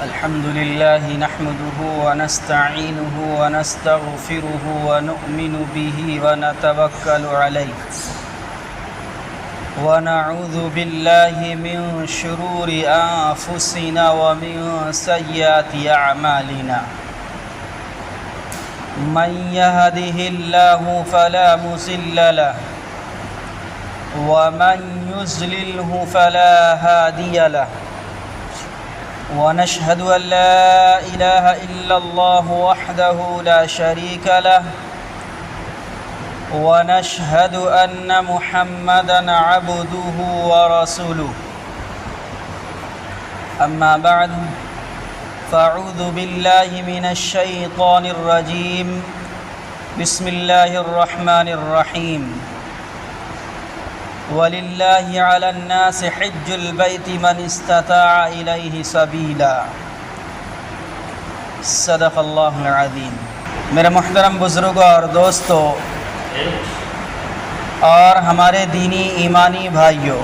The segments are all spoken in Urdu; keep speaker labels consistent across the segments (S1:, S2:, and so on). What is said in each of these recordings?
S1: الحمد لله نحمده ونستعينه ونستغفره ونؤمن به ونتوكل عليه ونعوذ بالله من شرور أنفسنا ومن سيئات أعمالنا من يهده الله فلا مضل له ومن يضلله فلا هادي له ونشهد أن لا إله إلا الله وحده لا شريك له ونشهد أن محمدًا عبده ورسوله أما بعد فأعوذ بالله من الشيطان الرجيم بسم الله الرحمن الرحيم وَلِلَّهِ عَلَى النَّاسِ حِجُّ الْبَيْتِ مَنِ اسْتَطَاعَ إِلَيْهِ سَبِيلًا صدق اللہ العظیم۔ میرے محترم بزرگوں اور دوستوں اور ہمارے دینی ایمانی بھائیوں،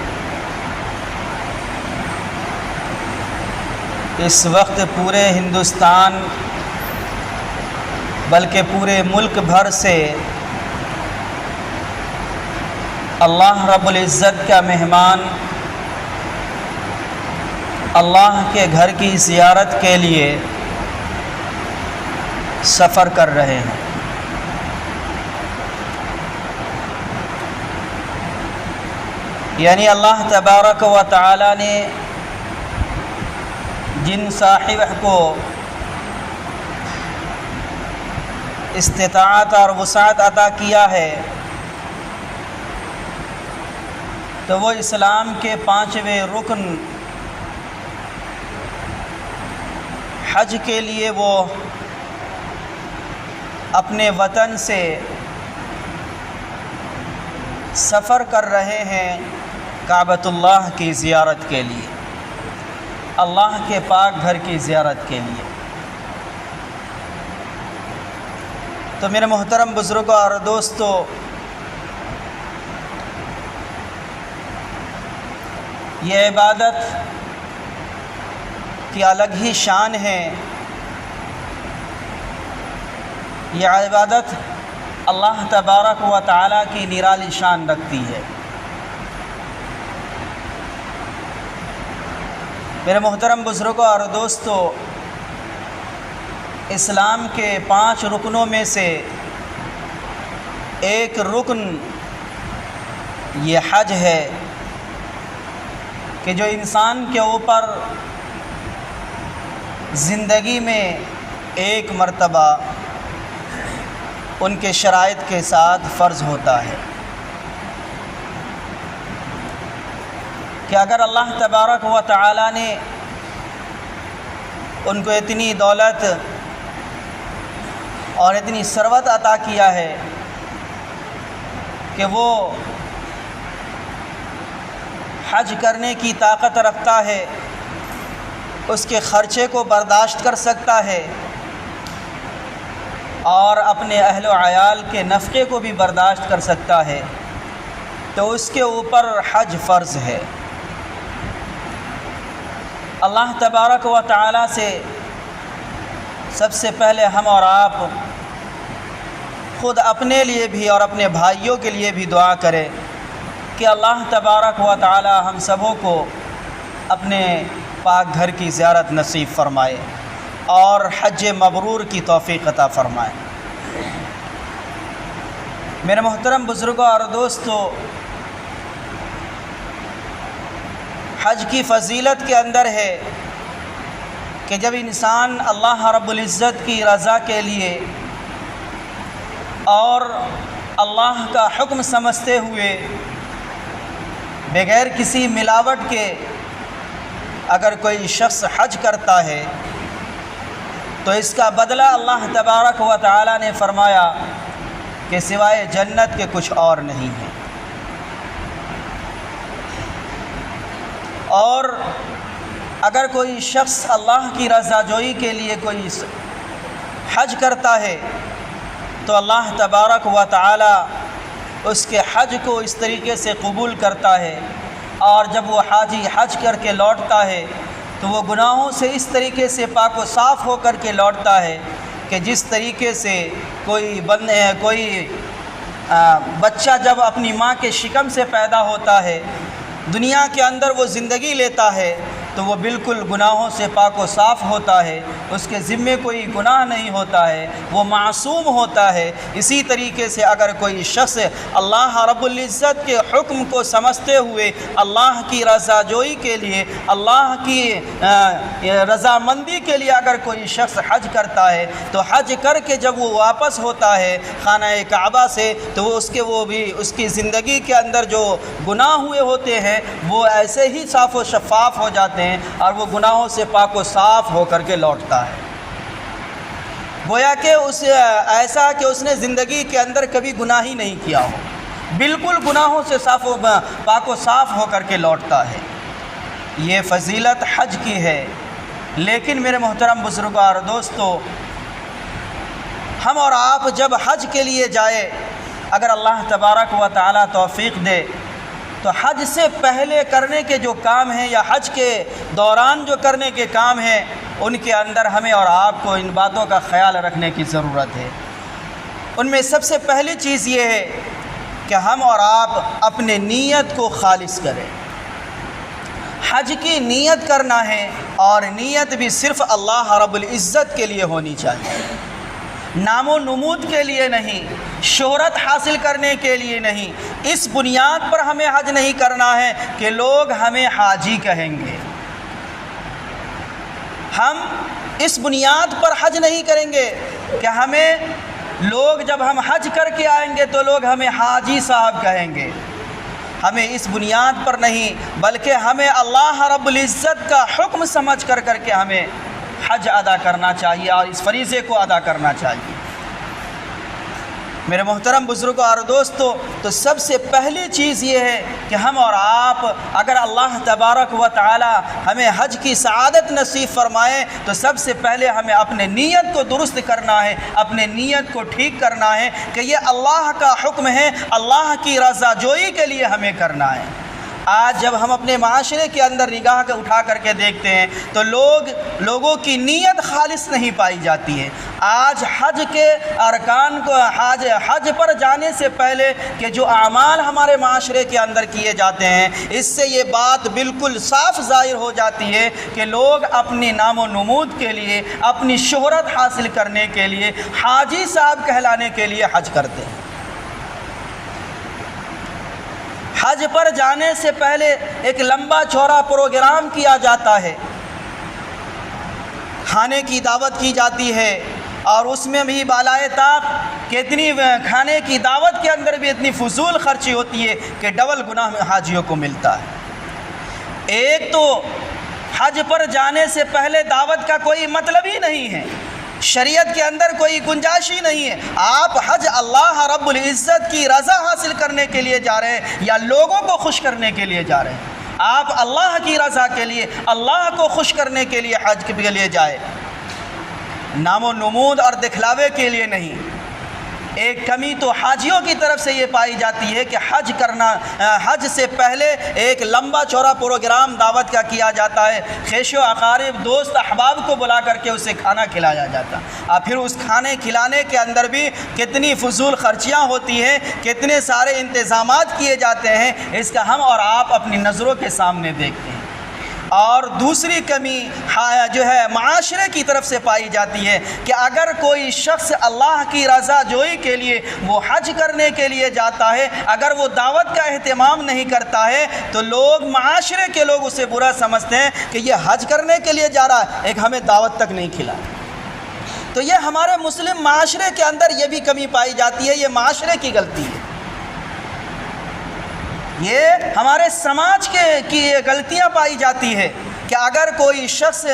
S1: اس وقت پورے ہندوستان بلکہ پورے ملک بھر سے اللہ رب العزت کا مہمان اللہ کے گھر کی زیارت کے لیے سفر کر رہے ہیں۔ یعنی اللہ تبارک و تعالی نے جن صاحب کو استطاعت اور وسعت عطا کیا ہے تو وہ اسلام کے 5ویں رکن حج کے لیے وہ اپنے وطن سے سفر کر رہے ہیں کعبۃ اللہ کی زیارت کے لیے، اللہ کے پاک گھر کی زیارت کے لیے۔ تو میرے محترم بزرگوں اور دوستوں، یہ عبادت کی الگ ہی شان ہے، یہ عبادت اللہ تبارک و تعالی کی نرالی شان رکھتی ہے۔ میرے محترم بزرگوں اور دوستوں، اسلام کے 5 رکنوں میں سے ایک رکن یہ حج ہے کہ جو انسان کے اوپر زندگی میں ایک مرتبہ ان کے شرائط کے ساتھ فرض ہوتا ہے کہ اگر اللہ تبارک و تعالی نے ان کو اتنی دولت اور اتنی ثروت عطا کیا ہے کہ وہ حج کرنے کی طاقت رکھتا ہے، اس کے خرچے کو برداشت کر سکتا ہے اور اپنے اہل و عیال کے نفقے کو بھی برداشت کر سکتا ہے، تو اس کے اوپر حج فرض ہے۔ اللہ تبارک و تعالی سے سب سے پہلے ہم اور آپ خود اپنے لیے بھی اور اپنے بھائیوں کے لیے بھی دعا کریں کہ اللہ تبارک و تعالی ہم سبوں کو اپنے پاک گھر کی زیارت نصیب فرمائے اور حج مبرور کی توفیق عطا فرمائے۔ میرے محترم بزرگوں اور دوستوں، حج کی فضیلت کے اندر ہے کہ جب انسان اللہ رب العزت کی رضا کے لیے اور اللہ کا حکم سمجھتے ہوئے بغیر کسی ملاوٹ کے اگر کوئی شخص حج کرتا ہے تو اس کا بدلہ اللہ تبارک و تعالی نے فرمایا کہ سوائے جنت کے کچھ اور نہیں ہے۔ اور اگر کوئی شخص اللہ کی رضا جوئی کے لیے کوئی حج کرتا ہے تو اللہ تبارک و تعالی اس کے حج کو اس طریقے سے قبول کرتا ہے، اور جب وہ حاجی حج کر کے لوٹتا ہے تو وہ گناہوں سے اس طریقے سے پاک و صاف ہو کر کے لوٹتا ہے کہ جس طریقے سے کوئی بچہ جب اپنی ماں کے شکم سے پیدا ہوتا ہے، دنیا کے اندر وہ زندگی لیتا ہے تو وہ بالکل گناہوں سے پاک و صاف ہوتا ہے، اس کے ذمے کوئی گناہ نہیں ہوتا ہے، وہ معصوم ہوتا ہے۔ اسی طریقے سے اگر کوئی شخص اللہ رب العزت کے حکم کو سمجھتے ہوئے اللہ کی رضا جوئی کے لیے، اللہ کی رضامندی کے لیے اگر کوئی شخص حج کرتا ہے تو حج کر کے جب وہ واپس ہوتا ہے خانہ کعبہ سے تو اس کی زندگی کے اندر جو گناہ ہوئے ہوتے ہیں وہ ایسے ہی صاف و شفاف ہو جاتے ہیں اور وہ گناہوں سے پاک و صاف ہو کر کے لوٹتا ہے، گویا کہ ایسا کہ اس نے زندگی کے اندر کبھی گناہ ہی نہیں کیا ہو، بالکل گناہوں سے پاک و صاف ہو کر کے لوٹتا ہے۔ یہ فضیلت حج کی ہے، لیکن میرے محترم بزرگوں اور دوستو، ہم اور آپ جب حج کے لیے جائے، اگر اللہ تبارک و تعالی توفیق دے تو حج سے پہلے کرنے کے جو کام ہیں یا حج کے دوران جو کرنے کے کام ہیں ان کے اندر ہمیں اور آپ کو ان باتوں کا خیال رکھنے کی ضرورت ہے۔ ان میں سب سے پہلی چیز یہ ہے کہ ہم اور آپ اپنے نیت کو خالص کریں۔ حج کی نیت کرنا ہے اور نیت بھی صرف اللہ رب العزت کے لیے ہونی چاہیے، نام و نمود کے لیے نہیں، شہرت حاصل کرنے کے لیے نہیں۔ اس بنیاد پر ہمیں حج نہیں کرنا ہے کہ لوگ ہمیں حاجی کہیں گے، ہم اس بنیاد پر حج نہیں کریں گے کہ ہمیں لوگ جب ہم حج کر کے آئیں گے تو لوگ ہمیں حاجی صاحب کہیں گے، ہمیں اس بنیاد پر نہیں بلکہ ہمیں اللہ رب العزت کا حکم سمجھ کر کے ہمیں حج ادا کرنا چاہیے اور اس فریضے کو ادا کرنا چاہیے۔ میرے محترم بزرگوں اور دوستو، تو سب سے پہلی چیز یہ ہے کہ ہم اور آپ اگر اللہ تبارک و تعالی ہمیں حج کی سعادت نصیب فرمائے تو سب سے پہلے ہمیں اپنے نیت کو درست کرنا ہے، اپنے نیت کو ٹھیک کرنا ہے کہ یہ اللہ کا حکم ہے، اللہ کی رضا جوئی کے لیے ہمیں کرنا ہے۔ آج جب ہم اپنے معاشرے کے اندر نگاہ کے اٹھا کر کے دیکھتے ہیں تو لوگوں کی نیت خالص نہیں پائی جاتی ہے۔ آج حج کے ارکان کو حج پر جانے سے پہلے کہ جو اعمال ہمارے معاشرے کے اندر کیے جاتے ہیں، اس سے یہ بات بالکل صاف ظاہر ہو جاتی ہے کہ لوگ اپنی نام و نمود کے لیے، اپنی شہرت حاصل کرنے کے لیے، حاجی صاحب کہلانے کے لیے حج کرتے ہیں۔ حج پر جانے سے پہلے ایک لمبا چوڑا پروگرام کیا جاتا ہے، کھانے کی دعوت کی جاتی ہے اور اس میں بھی بالائے طاق کتنی کھانے کی دعوت کے اندر بھی اتنی فضول خرچی ہوتی ہے کہ ڈبل گناہ حاجیوں کو ملتا ہے۔ ایک تو حج پر جانے سے پہلے دعوت کا کوئی مطلب ہی نہیں ہے، شریعت کے اندر کوئی گنجائش ہی نہیں ہے۔ آپ حج اللہ رب العزت کی رضا حاصل کرنے کے لیے جا رہے ہیں یا لوگوں کو خوش کرنے کے لیے جا رہے ہیں؟ آپ اللہ کی رضا کے لیے، اللہ کو خوش کرنے کے لیے حج کے لیے جائے، نام و نمود اور دکھلاوے کے لیے نہیں۔ ایک کمی تو حاجیوں کی طرف سے یہ پائی جاتی ہے کہ حج سے پہلے ایک لمبا چوڑا پروگرام دعوت کا کیا جاتا ہے، خیش و اقارب دوست احباب کو بلا کر کے اسے کھانا کھلایا جاتا، اور پھر اس کھانے کھلانے کے اندر بھی کتنی فضول خرچیاں ہوتی ہیں، کتنے سارے انتظامات کیے جاتے ہیں، اس کا ہم اور آپ اپنی نظروں کے سامنے دیکھتے ہیں۔ اور دوسری کمی جو ہے معاشرے کی طرف سے پائی جاتی ہے کہ اگر کوئی شخص اللہ کی رضا جوئی کے لیے وہ حج کرنے کے لیے جاتا ہے، اگر وہ دعوت کا اہتمام نہیں کرتا ہے تو معاشرے کے لوگ اسے برا سمجھتے ہیں کہ یہ حج کرنے کے لیے جا رہا ہے، ایک ہمیں دعوت تک نہیں کھلا۔ تو یہ ہمارے مسلم معاشرے کے اندر یہ بھی کمی پائی جاتی ہے، یہ معاشرے کی غلطی ہے، یہ ہمارے سماج کی غلطیاں پائی جاتی ہے کہ اگر کوئی شخص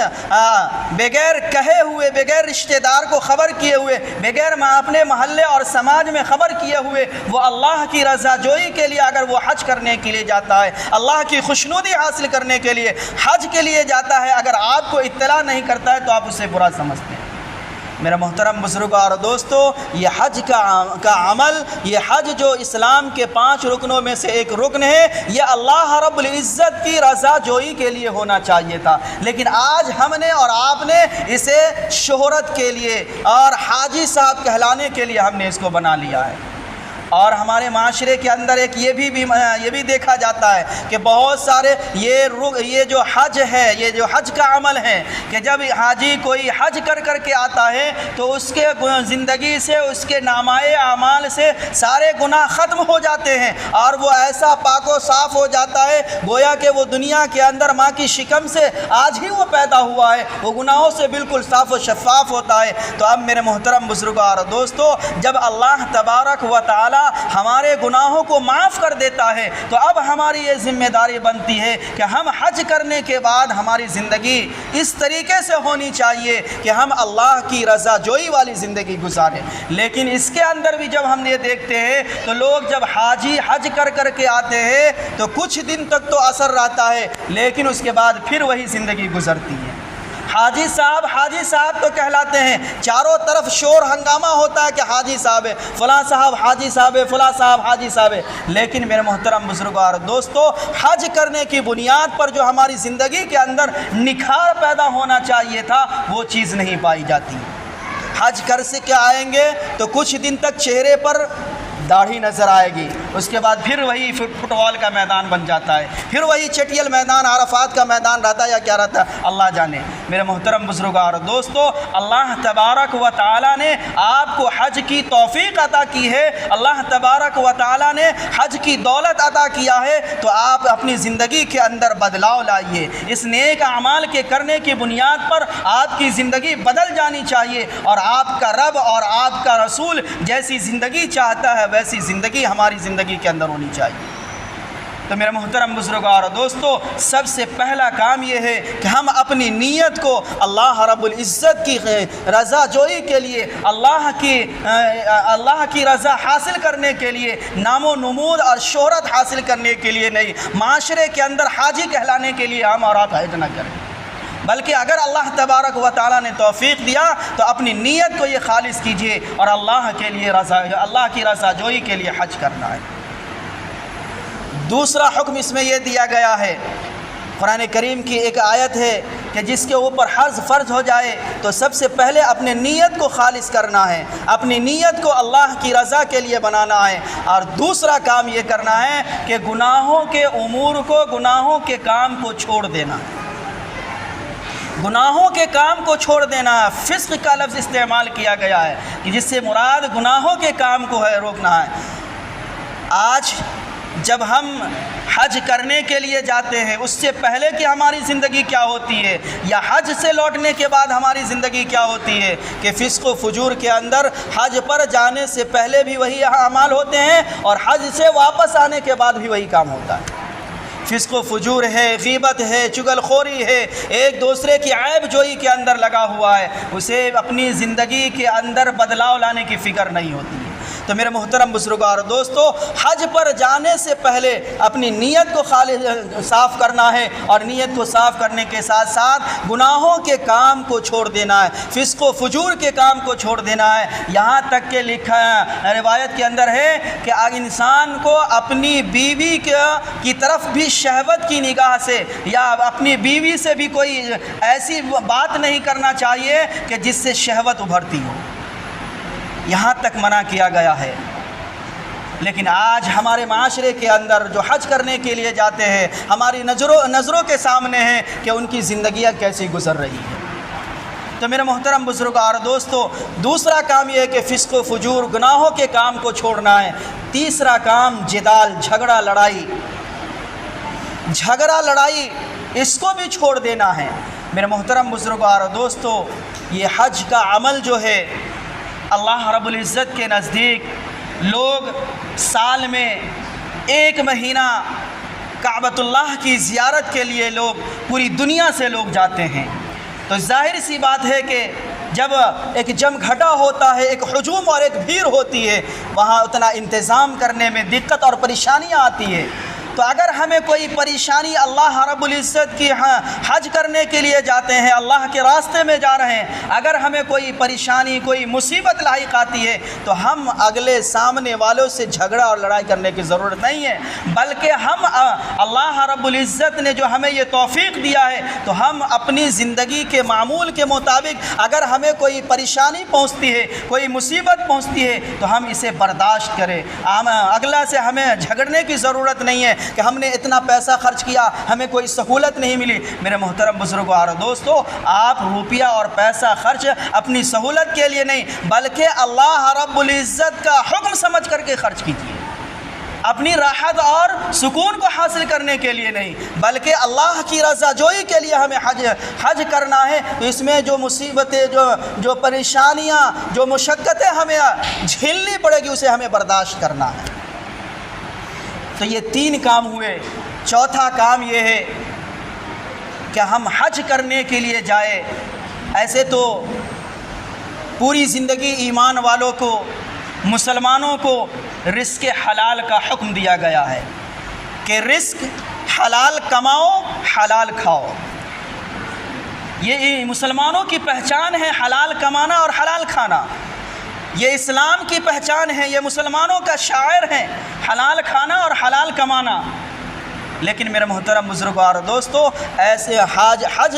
S1: بغیر کہے ہوئے، بغیر رشتہ دار کو خبر کیے ہوئے، بغیر اپنے محلے اور سماج میں خبر کیے ہوئے وہ اللہ کی رضا جوئی کے لیے اگر وہ حج کرنے کے لیے جاتا ہے، اللہ کی خوشنودی حاصل کرنے کے لیے حج کے لیے جاتا ہے، اگر آپ کو اطلاع نہیں کرتا ہے تو آپ اسے برا سمجھتے ہیں۔ میرا محترم بزرگوں اور دوستو، یہ حج کا عمل، یہ حج جو اسلام کے 5 رکنوں میں سے ایک رکن ہے، یہ اللہ رب العزت کی رضا جوئی کے لیے ہونا چاہیے تھا، لیکن آج ہم نے اور آپ نے اسے شہرت کے لیے اور حاجی صاحب کہلانے کے لیے ہم نے اس کو بنا لیا ہے۔ اور ہمارے معاشرے کے اندر ایک یہ بھی دیکھا جاتا ہے کہ بہت سارے یہ جو حج ہے، یہ جو حج کا عمل ہے کہ جب حاجی کوئی حج کر کے آتا ہے تو اس کے زندگی سے، اس کے نامۂ اعمال سے سارے گناہ ختم ہو جاتے ہیں اور وہ ایسا پاک و صاف ہو جاتا ہے گویا کہ وہ دنیا کے اندر ماں کی شکم سے آج ہی وہ پیدا ہوا ہے، وہ گناہوں سے بالکل صاف و شفاف ہوتا ہے۔ تو اب میرے محترم بزرگوں اور دوستو، جب اللہ تبارک و تعالی ہمارے گناہوں کو معاف کر دیتا ہے تو اب ہماری یہ ذمہ داری بنتی ہے کہ ہم حج کرنے کے بعد ہماری زندگی اس طریقے سے ہونی چاہیے کہ ہم اللہ کی رضا جوئی والی زندگی گزاریں۔ لیکن اس کے اندر بھی جب ہم یہ دیکھتے ہیں تو لوگ جب حاجی حج کر کے آتے ہیں تو کچھ دن تک تو اثر رہتا ہے، لیکن اس کے بعد پھر وہی زندگی گزرتی ہے۔ حاجی صاحب تو کہلاتے ہیں، چاروں طرف شور ہنگامہ ہوتا ہے کہ حاجی صاحب ہے، فلاں صاحب حاجی صاحب ہے، فلاں صاحب حاجی صاحب ہے، لیکن میرے محترم بزرگوں اور دوستو، حج کرنے کی بنیاد پر جو ہماری زندگی کے اندر نکھار پیدا ہونا چاہیے تھا وہ چیز نہیں پائی جاتی۔ حج کر سے کے آئیں گے تو کچھ دن تک چہرے پر داڑھی نظر آئے گی، اس کے بعد پھر وہی فٹ بال کا میدان بن جاتا ہے، پھر وہی چٹیل میدان عرفات کا میدان رہتا ہے یا کیا رہتا ہے اللہ جانے۔ میرے محترم بزرگوں اور دوستو، اللہ تبارک و تعالیٰ نے آپ کو حج کی توفیق عطا کی ہے، اللہ تبارک و تعالیٰ نے حج کی دولت عطا کیا ہے، تو آپ اپنی زندگی کے اندر بدلاؤ لائیے۔ اس نیک اعمال کے کرنے کی بنیاد پر آپ کی زندگی بدل جانی چاہیے، اور آپ کا رب اور آپ کا رسول جیسی زندگی چاہتا ہے ویسی زندگی ہماری زندگی کے اندر ہونی چاہیے۔ تو میرے محترم بزرگوں اور دوستو، سب سے پہلا کام یہ ہے کہ ہم اپنی نیت کو اللہ رب العزت کی رضا جوئی کے لیے، اللہ کی رضا حاصل کرنے کے لیے، نام و نمود اور شہرت حاصل کرنے کے لیے نہیں، معاشرے کے اندر حاجی کہلانے کے لیے ہم اور آپ حج نہ کریں، بلکہ اگر اللہ تبارک و تعالیٰ نے توفیق دیا تو اپنی نیت کو یہ خالص کیجئے اور اللہ کی رضا جوئی کے لیے حج کرنا ہے۔ دوسرا حکم اس میں یہ دیا گیا ہے، قرآن کریم کی ایک آیت ہے کہ جس کے اوپر حج فرض ہو جائے تو سب سے پہلے اپنے نیت کو خالص کرنا ہے، اپنی نیت کو اللہ کی رضا کے لیے بنانا ہے، اور دوسرا کام یہ کرنا ہے کہ گناہوں کے امور کو، گناہوں کے کام کو چھوڑ دینا، گناہوں کے کام کو چھوڑ دینا۔ فسق کا لفظ استعمال کیا گیا ہے کہ جس سے مراد گناہوں کے کام کو ہے روکنا ہے۔ آج جب ہم حج کرنے کے لیے جاتے ہیں اس سے پہلے کہ ہماری زندگی کیا ہوتی ہے، یا حج سے لوٹنے کے بعد ہماری زندگی کیا ہوتی ہے، کہ فسق و فجور کے اندر حج پر جانے سے پہلے بھی وہی اعمال ہوتے ہیں اور حج سے واپس آنے کے بعد بھی وہی کام ہوتا ہے۔ فسق و فجور ہے، غیبت ہے، چغل خوری ہے، ایک دوسرے کی عیب جوئی کے اندر لگا ہوا ہے، اسے اپنی زندگی کے اندر بدلاؤ لانے کی فکر نہیں ہوتی ہے۔ تو میرے محترم بزرگوں اور دوستو، حج پر جانے سے پہلے اپنی نیت کو صاف کرنا ہے، اور نیت کو صاف کرنے کے ساتھ ساتھ گناہوں کے کام کو چھوڑ دینا ہے، فسق و فجور کے کام کو چھوڑ دینا ہے۔ یہاں تک کہ لکھا ہے روایت کے اندر ہے کہ انسان کو اپنی بیوی کی طرف بھی شہوت کی نگاہ سے یا اپنی بیوی سے بھی کوئی ایسی بات نہیں کرنا چاہیے کہ جس سے شہوت ابھرتی ہو، یہاں تک منع کیا گیا ہے۔ لیکن آج ہمارے معاشرے کے اندر جو حج کرنے کے لیے جاتے ہیں، ہماری نظروں کے سامنے ہے کہ ان کی زندگیاں کیسی گزر رہی ہیں۔ تو میرے محترم بزرگوں اور دوستو، دوسرا کام یہ ہے کہ فسق و فجور، گناہوں کے کام کو چھوڑنا ہے۔ تیسرا کام جدال، جھگڑا لڑائی، اس کو بھی چھوڑ دینا ہے۔ میرے محترم بزرگوں اور دوستو، یہ حج کا عمل جو ہے اللہ رب العزت کے نزدیک لوگ سال میں 1 مہینہ کعبۃ اللہ کی زیارت کے لیے لوگ پوری دنیا سے لوگ جاتے ہیں، تو ظاہر سی بات ہے کہ جب ایک جم گھٹا ہوتا ہے، ایک ہجوم اور ایک بھیڑ ہوتی ہے، وہاں اتنا انتظام کرنے میں دقت اور پریشانیاں آتی ہے۔ تو اگر ہمیں کوئی پریشانی اللہ رب العزت کی حج کرنے کے لیے جاتے ہیں، اللہ کے راستے میں جا رہے ہیں، اگر ہمیں کوئی پریشانی کوئی مصیبت لاحق آتی ہے تو ہم اگلے سامنے والوں سے جھگڑا اور لڑائی کرنے کی ضرورت نہیں ہے، بلکہ ہم اللہ رب العزت نے جو ہمیں یہ توفیق دیا ہے تو ہم اپنی زندگی کے معمول کے مطابق اگر ہمیں کوئی پریشانی پہنچتی ہے، کوئی مصیبت پہنچتی ہے تو ہم اسے برداشت کریں۔ اگلا سے ہمیں جھگڑنے کی ضرورت نہیں ہے کہ ہم نے اتنا پیسہ خرچ کیا، ہمیں کوئی سہولت نہیں ملی۔ میرے محترم بزرگوں اور دوستو، آپ روپیہ اور پیسہ خرچ اپنی سہولت کے لیے نہیں بلکہ اللہ رب العزت کا حکم سمجھ کر کے خرچ کیجیے، اپنی راحت اور سکون کو حاصل کرنے کے لیے نہیں بلکہ اللہ کی رضا جوئی کے لیے ہمیں حج کرنا ہے۔ تو اس میں جو مصیبتیں جو پریشانیاں جو مشقتیں ہمیں جھیلنی پڑے گی اسے ہمیں برداشت کرنا ہے۔ تو یہ 3 کام ہوئے۔ چوتھا کام یہ ہے کہ ہم حج کرنے کے لیے جائے۔ ایسے تو پوری زندگی ایمان والوں کو، مسلمانوں کو رزق حلال کا حکم دیا گیا ہے کہ رزق حلال کماؤ، حلال کھاؤ۔ یہ مسلمانوں کی پہچان ہے، حلال کمانا اور حلال کھانا۔ یہ اسلام کی پہچان ہے، یہ مسلمانوں کا شعائر ہے، حلال کھانا اور حلال کمانا۔ لیکن میرے محترم بزرگوں اور دوستو، ایسے حج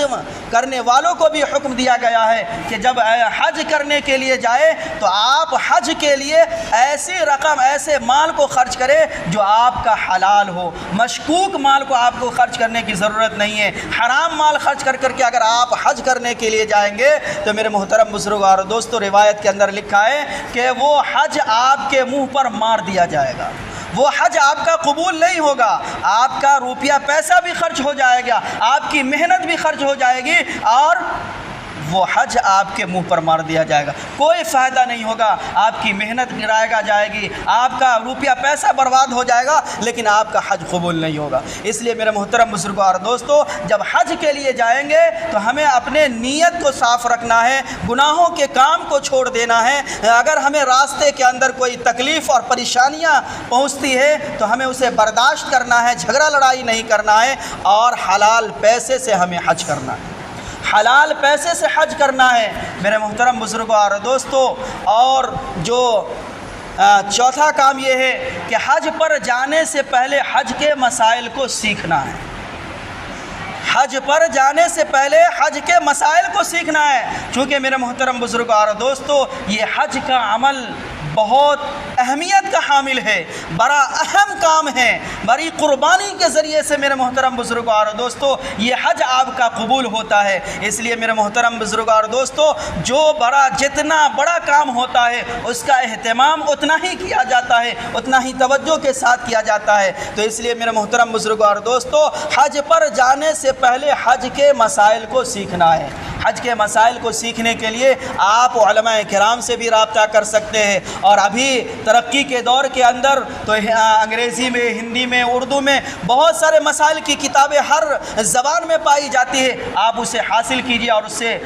S1: کرنے والوں کو بھی حکم دیا گیا ہے کہ جب حج کرنے کے لیے جائے تو آپ حج کے لیے ایسی رقم، ایسے مال کو خرچ کریں جو آپ کا حلال ہو۔ مشکوک مال کو آپ کو خرچ کرنے کی ضرورت نہیں ہے۔ حرام مال خرچ کر کے اگر آپ حج کرنے کے لیے جائیں گے تو میرے محترم بزرگوں اور دوستو، روایت کے اندر لکھا ہے کہ وہ حج آپ کے منہ پر مار دیا جائے گا، وہ حج آپ کا قبول نہیں ہوگا، آپ کا روپیہ پیسہ بھی خرچ ہو جائے گا، آپ کی محنت بھی خرچ ہو جائے گی اور وہ حج آپ کے منہ پر مار دیا جائے گا۔ کوئی فائدہ نہیں ہوگا، آپ کی محنت گرائے جائے گی، آپ کا روپیہ پیسہ برباد ہو جائے گا، لیکن آپ کا حج قبول نہیں ہوگا۔ اس لیے میرے محترم بزرگوں اور دوستو، جب حج کے لیے جائیں گے تو ہمیں اپنے نیت کو صاف رکھنا ہے، گناہوں کے کام کو چھوڑ دینا ہے۔ اگر ہمیں راستے کے اندر کوئی تکلیف اور پریشانیاں پہنچتی ہے تو ہمیں اسے برداشت کرنا ہے، جھگڑا لڑائی نہیں کرنا ہے اور حلال پیسے سے ہمیں حج کرنا ہے، حلال پیسے سے حج کرنا ہے میرے محترم بزرگوں اور دوستو۔ اور جو چوتھا کام یہ ہے کہ حج پر جانے سے پہلے حج کے مسائل کو سیکھنا ہے۔ حج پر جانے سے پہلے حج کے مسائل کو سیکھنا ہے، چونکہ میرے محترم بزرگوں اور دوستو، یہ حج کا عمل بہت اہمیت کا حامل ہے، بڑا اہم کام ہے، بڑی قربانی کے ذریعے سے میرے محترم بزرگوں اور دوستو یہ حج آپ کا قبول ہوتا ہے۔ اس لیے میرے محترم بزرگوں اور دوستو، جتنا بڑا کام ہوتا ہے اس کا اہتمام اتنا ہی کیا جاتا ہے، اتنا ہی توجہ کے ساتھ کیا جاتا ہے۔ تو اس لیے میرے محترم بزرگوں اور دوستو، حج پر جانے سے پہلے حج کے مسائل کو سیکھنا ہے۔ حج کے مسائل کو سیکھنے کے لیے آپ علماء کرام سے بھی رابطہ کر سکتے ہیں، اور ابھی ترقی کے دور کے اندر تو انگریزی میں، ہندی میں، اردو میں بہت سارے مسائل کی کتابیں ہر زبان میں پائی جاتی ہے۔ آپ اسے حاصل کیجئے اور اسے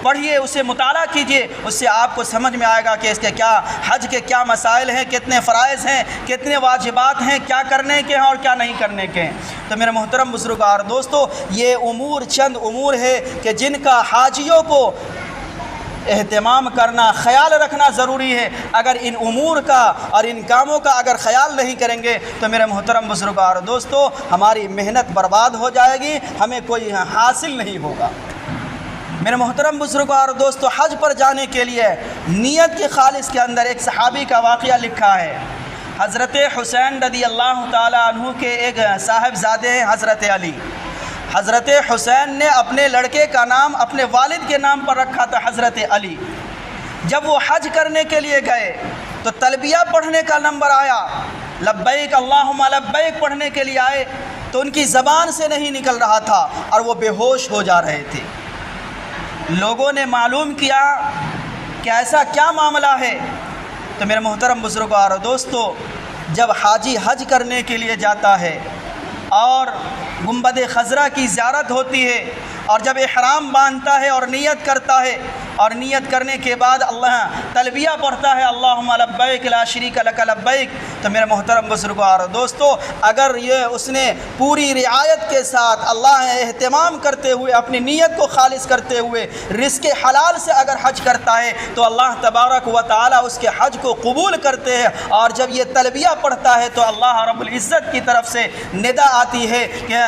S1: پڑھیے، اسے مطالعہ کیجئے، اس سے آپ کو سمجھ میں آئے گا کہ اس کے کیا حج کے کیا مسائل ہیں، کتنے فرائض ہیں، کتنے واجبات ہیں، کیا کرنے کے ہیں اور کیا نہیں کرنے کے ہیں۔ تو میرے محترم بزرگوں اور دوستو، یہ امور چند امور ہے کہ جن کا حاجیوں کو اہتمام کرنا، خیال رکھنا ضروری ہے۔ اگر ان امور کا اور ان کاموں کا اگر خیال نہیں کریں گے تو میرے محترم بزرگوں اور دوستو، ہماری محنت برباد ہو جائے گی، ہمیں کوئی حاصل نہیں ہوگا۔ میرے محترم بزرگوں اور دوستو، حج پر جانے کے لیے نیت کے خالص کے اندر ایک صحابی کا واقعہ لکھا ہے۔ حضرت حسین رضی اللہ تعالیٰ عنہ کے ایک صاحبزادے ہیں حضرت علی۔ حضرت حسین نے اپنے لڑکے کا نام اپنے والد کے نام پر رکھا تھا حضرت علی۔ جب وہ حج کرنے کے لیے گئے تو تلبیہ پڑھنے کا نمبر آیا، لبیک اللہم لبیک پڑھنے کے لیے آئے تو ان کی زبان سے نہیں نکل رہا تھا اور وہ بے ہوش ہو جا رہے تھے۔ لوگوں نے معلوم کیا کہ ایسا کیا معاملہ ہے۔ تو میرے محترم بزرگوں اور دوستو، جب حاجی حج کرنے کے لیے جاتا ہے اور گنبد خضرا کی زیارت ہوتی ہے اور جب احرام باندھتا ہے اور نیت کرتا ہے اور نیت کرنے کے بعد اللہ تلبیہ پڑھتا ہے اللہم لبیک لا شریک لک لبیک، تو میرے محترم بزرگوں اور دوستو اگر یہ اس نے پوری رعایت کے ساتھ اللہ اہتمام کرتے ہوئے اپنی نیت کو خالص کرتے ہوئے رزق حلال سے اگر حج کرتا ہے تو اللہ تبارک و تعالی اس کے حج کو قبول کرتے ہیں۔ اور جب یہ تلبیہ پڑھتا ہے تو اللہ رب العزت کی طرف سے ندا آتی ہے کہ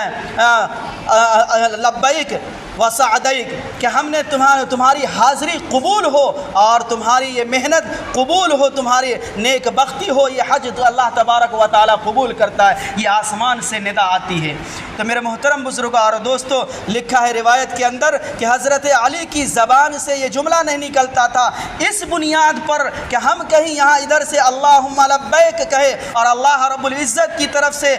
S1: لبیک وسعدیک، کہ ہم نے تمہاری حاضری قبول ہو اور تمہاری یہ محنت قبول ہو، تمہاری نیک بختی ہو، یہ حج تو اللہ تبارک و تعالی قبول کرتا ہے، یہ آسمان سے ندا آتی ہے۔ تو میرے محترم بزرگوں اور دوستو لکھا ہے روایت کے اندر کہ حضرت علی کی زبان سے یہ جملہ نہیں نکلتا تھا اس بنیاد پر کہ ہم کہیں یہاں ادھر سے اللہم لبیک کہے اور اللہ رب العزت کی طرف سے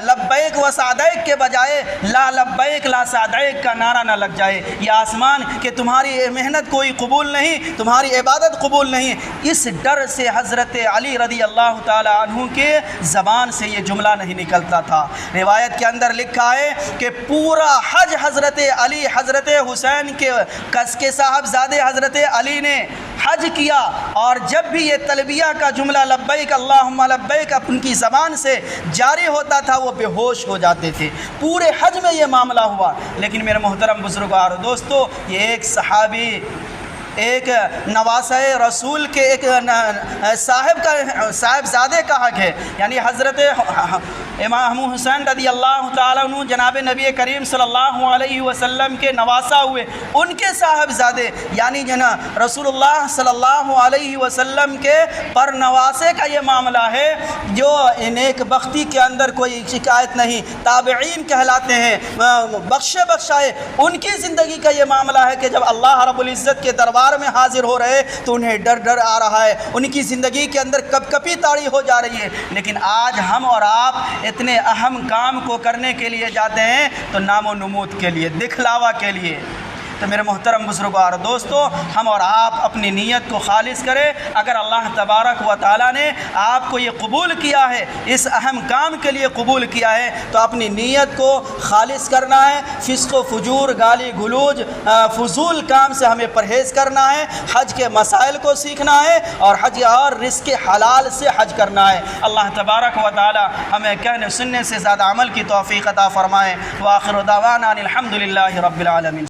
S1: لبیک و سعدیک کے بجائے لا لبیک لا سعدیک کا نعرہ نہ لگ جائے، یہ آسمان کہ تمہاری محنت کوئی قبول نہیں، تمہاری عبادت قبول نہیں، اس ڈر سے حضرت علی رضی اللہ تعالی عنہ کے زبان سے یہ جملہ نہیں نکلتا تھا۔ روایت کے اندر لکھا ہے کہ پورا حج حضرت علی حضرت حسین کے صاحبزادے حضرت علی نے حج کیا، اور جب بھی یہ تلبیہ کا جملہ لبیک اللہم لبیک ان کی زبان سے جاری ہوتا تھا وہ بے ہوش ہو جاتے تھے۔ پورے حج میں یہ معاملہ ہوا، لیکن میرے محترم بزرگوں اور دوستو یہ ایک صحابی ایک نواسہ رسول کے ایک صاحبزادے کا حق ہے، یعنی حضرت امام حسین رضی اللہ تعالیٰ عنہ جناب نبی کریم صلی اللہ علیہ وسلم کے نواسہ ہوئے، ان کے صاحبزادے یعنی رسول اللہ صلی اللہ علیہ وسلم کے پر نواسے کا یہ معاملہ ہے جو نیک بختی کے اندر کوئی شکایت نہیں، تابعین کہلاتے ہیں، بخشے بخشائے، ان کی زندگی کا یہ معاملہ ہے کہ جب اللہ رب العزت کے دربار میں حاضر ہو رہے تو انہیں ڈر آ رہا ہے، ان کی زندگی کے اندر کپ کپی تاڑی ہو جا رہی ہے۔ لیکن آج ہم اور آپ اتنے اہم کام کو کرنے کے لیے جاتے ہیں تو نام و نمود کے لیے، دکھلاوا کے لیے۔ تو میرے محترم بزرگوں اور دوستو ہم اور آپ اپنی نیت کو خالص کریں۔ اگر اللہ تبارک و تعالیٰ نے آپ کو یہ قبول کیا ہے، اس اہم کام کے لیے قبول کیا ہے، تو اپنی نیت کو خالص کرنا ہے، فسق و فجور، گالی گلوج، فضول کام سے ہمیں پرہیز کرنا ہے، حج کے مسائل کو سیکھنا ہے اور حج اور رزق حلال سے حج کرنا ہے۔ اللہ تبارک و تعالیٰ ہمیں کہنے سننے سے زیادہ عمل کی توفیق عطا فرمائے۔ وآخر دعوانا الحمد للہ رب العالمین۔